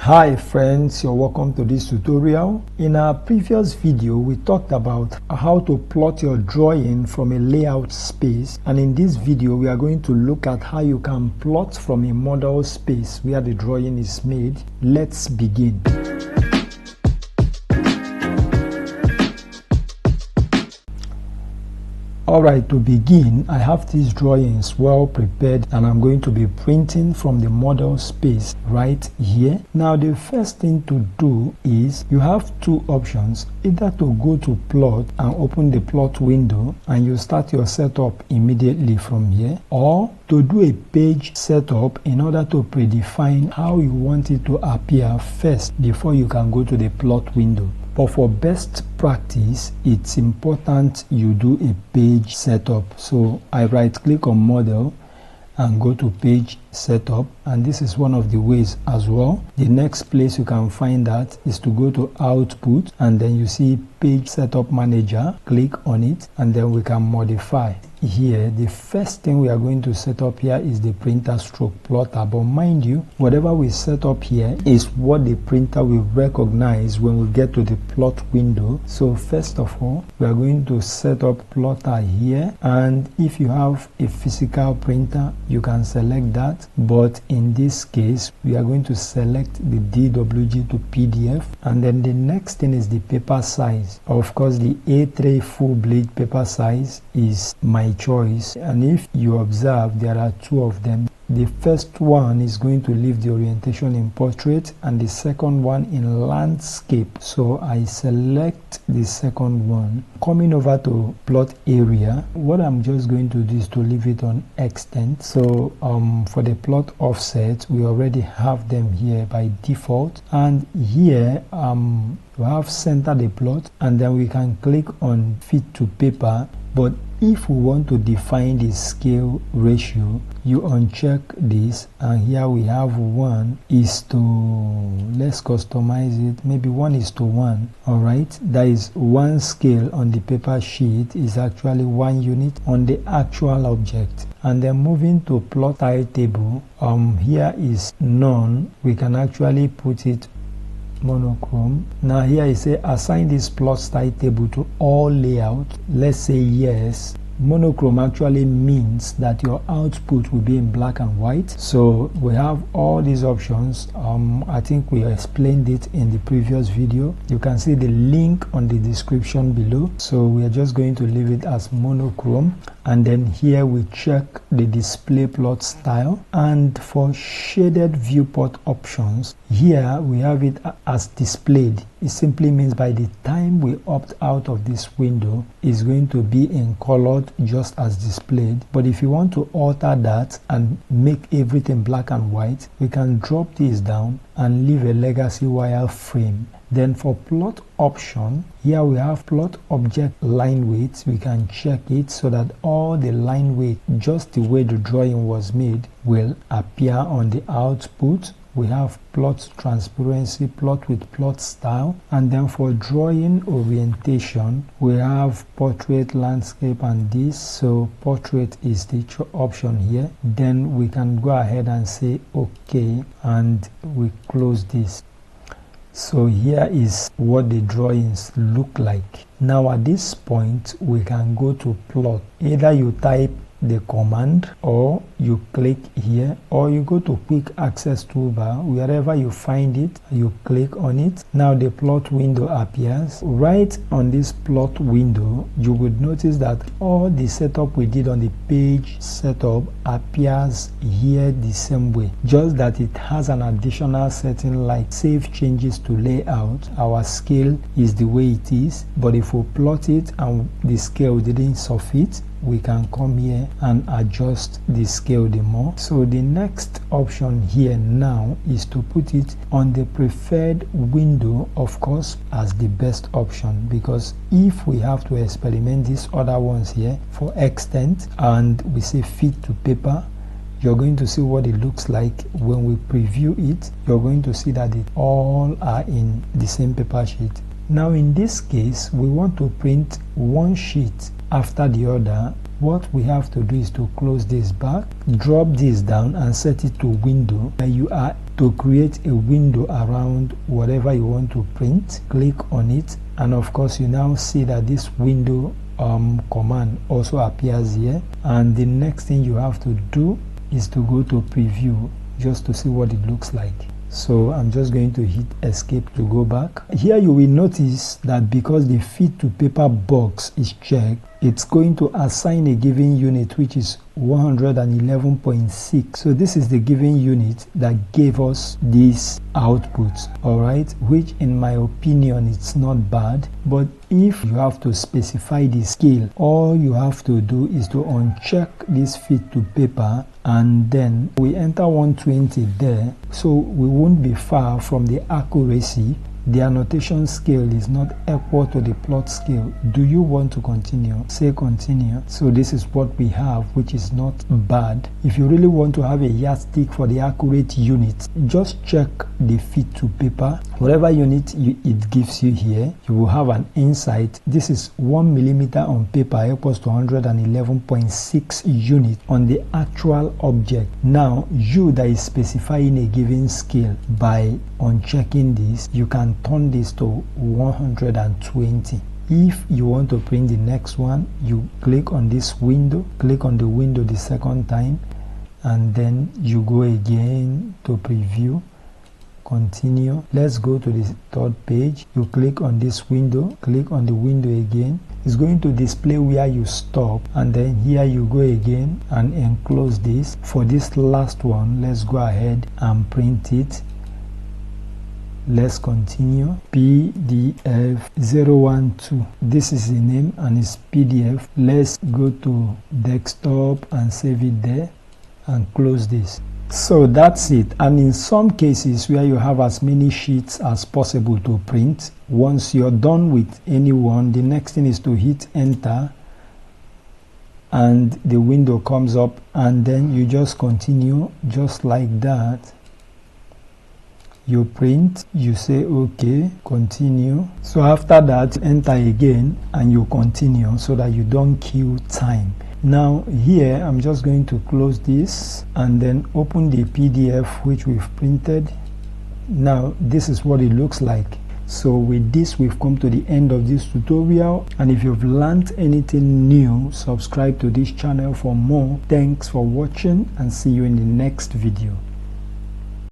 Hi friends, you're welcome to this tutorial. In our previous video, we talked about how to plot your drawing from a layout space, and in this video we are going to look at how you can plot from a model space where the drawing is made. Let's begin. Alright, to begin, I have these drawings well prepared and I'm going to be printing from the model space right here. Now the first thing to do is you have two options, either to go to plot and open the plot window and you start your setup immediately from here, or to do a page setup in order to predefine how you want it to appear first before you can go to the plot window. But for best practice, it's important you do a page setup. So I right click on model and go to page setup, and this is one of the ways as well. The next place you can find that is to go to output and then you see page setup manager, click on it and then we can modify. Here the first thing we are going to set up here is the printer stroke plotter, but mind you, whatever we set up here is what the printer will recognize when we get to the plot window. So first of all, we are going to set up plotter here, and if you have a physical printer you can select that, but in this case we are going to select the DWG to PDF, and then the next thing is the paper size. Of course the A3 full bleed paper size is my choice, and if you observe there are two of them. The first one is going to leave the orientation in portrait and the second one in landscape, so I select the second one. Coming over to plot area, what I'm just going to do is to leave it on extent. So for the plot offset, we already have them here by default, and here we have center the plot and then we can click on fit to paper. But if we want to define the scale ratio, you uncheck this, and here we have 1 is to, let's customize it, maybe 1:1. Alright, that is one scale on the paper sheet is actually 1 unit on the actual object. And then moving to plot style table, here is none. We can actually put it monochrome. Now here I say assign this plot style table to all layout. Let's say yes. Monochrome actually means that your output will be in black and white. So we have all these options. I think we explained it in the previous video. You can see the link on the description below. So we are just going to leave it as monochrome, and then here we check the display plot style, and for shaded viewport options, here we have it as displayed. It simply means by the time we opt out of this window, it's going to be in colored just as displayed. But if you want to alter that and make everything black and white, we can drop this down and leave a legacy wire frame. Then for plot option, here we have plot object line weight. We can check it so that all the line weight, just the way the drawing was made, will appear on the output. We have plot transparency, plot with plot style, and then for drawing orientation we have portrait, landscape, and this. So portrait is the option here. Then we can go ahead and say OK, and we close this. So here is what the drawings look like. Now at this point we can go to plot. Either you type the command, or you click here, or you go to quick access toolbar. Wherever you find it, you click on it. Now the plot window appears. Right on this plot window, you would notice that all the setup we did on the page setup appears here the same way, just that it has an additional setting like save changes to layout. Our scale is the way it is, but if we plot it and the scale didn't fit, we can come here and adjust the scale the more. So the next option here now is to put it on the preferred window, of course, as the best option, because if we have to experiment these other ones here for extent and we say fit to paper, you're going to see what it looks like. When we preview it, you're going to see that it all are in the same paper sheet. Now in this case, we want to print one sheet after the other. What we have to do is to close this back, drop this down and set it to window. You are to create a window around whatever you want to print. Click on it, and of course you now see that this window command also appears here. And the next thing you have to do is to go to preview just to see what it looks like. So I'm just going to hit escape to go back. Here you will notice that because the fit to paper box is checked, it's going to assign a given unit, which is 111.6. So this is the given unit that gave us this output, all right, which in my opinion it's not bad. But if you have to specify the scale, all you have to do is to uncheck this fit to paper, and then we enter 120 there, so we won't be far from the accuracy. The annotation scale is not equal to the plot scale. Do you want to continue? Say continue. So this is what we have, which is not bad. If you really want to have a yardstick for the accurate unit, just check the fit to paper. Whatever unit it gives you here, you will have an insight. This is 1 millimeter on paper equals to 111.6 units on the actual object. Now, you that is specifying a given scale, by unchecking this, you can turn this to 120. If you want to print the next one, you click on this window, click on the window the second time, and then you go again to preview, continue. Let's go to the third page. You click on this window, click on the window again. It's going to display where you stop, and then here you go again and enclose this. For this last one, let's go ahead and print it. Let's continue. PDF 012. This is the name and it's PDF. Let's go to desktop and save it there and close this. So that's it. And in some cases where you have as many sheets as possible to print, once you're done with any one, the next thing is to hit enter, and the window comes up, and then you just continue just like that. You print, you say okay, continue. So after that, enter again and you continue so that you don't kill time. Now here I'm just going to close this and then open the PDF which we've printed. Now this is what it looks like. So with this, we've come to the end of this tutorial, and if you've learned anything new, subscribe to this channel for more. Thanks for watching, and see you in the next video.